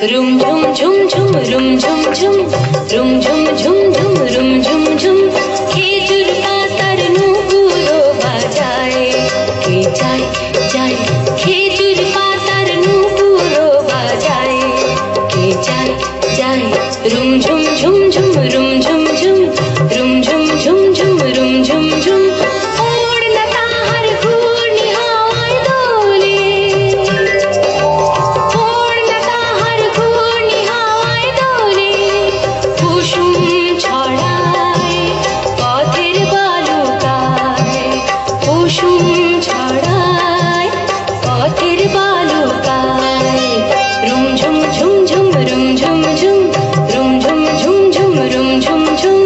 room ঝুম ঝুম ঝুম room ঝুম ঝুম room ঝুম ঝুম ঝুম room ঝুম ঝুম খেজুর পাতার নুপুরো বাজায় কে যায় যায় খেজুর পাতার নুপুরো বাজায় কে যায় যায় রুম ঝুম ঝুম ঝুম রুম ঝুম ঝুম রুম ঝুম ঝুম ঝুম রুম ঝুম ঝুম ওড়না তাহার ঘূর্ণি হাওয়ায় দোলে ওড়না তাহার ঘূর্ণি হাওয়ায় দোলে কুসুম ছড়ায় পথের বালুকায় কুসুম ছড়ায় পথের বালুকায় রুম ঝুম ঝুম ঝুম রুম ঝুম ঝুম রুম ঝুম ঝুম ঝুম রুম ঝুম ঝুম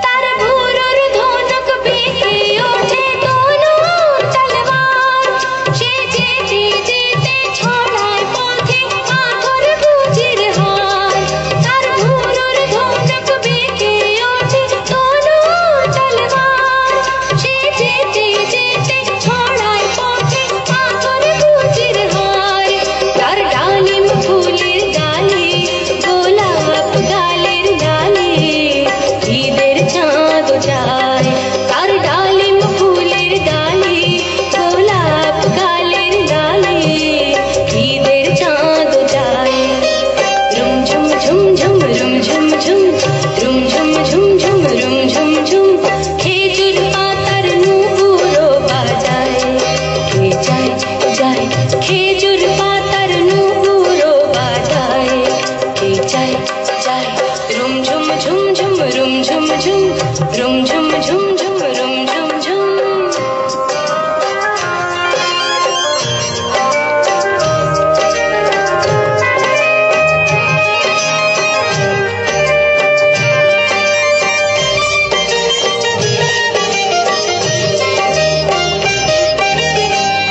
তার ভুরুর ধনুক বেঁকে ওঠে তনু তলোয়ার সে যেতে যেতে ছড়ায় পথে পাথর গুজির হার তার ভুরুর ধনুক বেঁকে ওঠে তনু তলোয়ার সে যেতে যেতে ছড়ায় পথে পাথর গুজির হার তার ডালিম ফুলের ডালে গোলাপ গালের ডালে ঈদের চাঁদ যায় তার ডালিম ফুলের ডালে গোলাপ গালের ডালে ঈদের চাঁদ যায় রুম ঝুম ঝুম ঝুম রুম ঝুম ঝুম রুম ঝুম ঝুম ঝুম রুম ঝুম ঝুম খেজুর পাতার নুপুরো বাজায় কে যায় যায় খেজুর পাতার নুপুরো বাজায় কে যায় যায় রুম ঝুম ঝুম ঝুম রুম ঝুম ঝুম রুম ঝুম ঝুম ঝুম রুম ঝুম ঝুম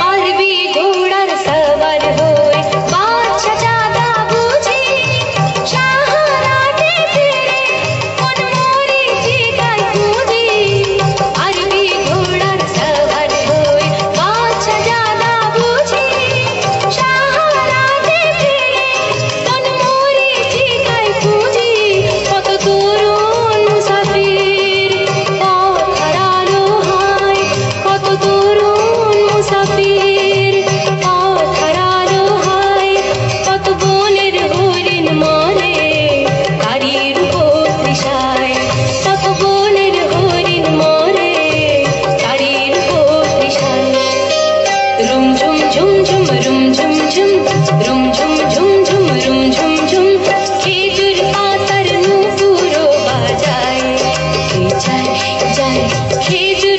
আরবি ঘোড়ার সওয়ার হয়ে বাদশা জাদা বুঝি শাহরাটে ফিরে কোন মরীচিকায় খুঁজি আরবি ঘোড়ার সওয়ার হয়ে বাদশা জাদা বুঝি শাহরাটে ফিরে কোন মরীচিকায় খুঁজি কত তরুণ মুসাফির পথ হারালো হায় কত তরুণ মুসাফির পথ হারালো হায় কত বনের হরিণ মরে তারির উপর তৃষায় কত বনের হরিণ মরে তারির উপর তৃষায় রুম ঝুম ঝুম ঝুম রুম ঝুম ঝুম রুম ঝুম ঝুম ঝুম রুম ঝুম ঝুম খেজুর পাতার নুপুরো বাজায় কে যায় যায় খেজুর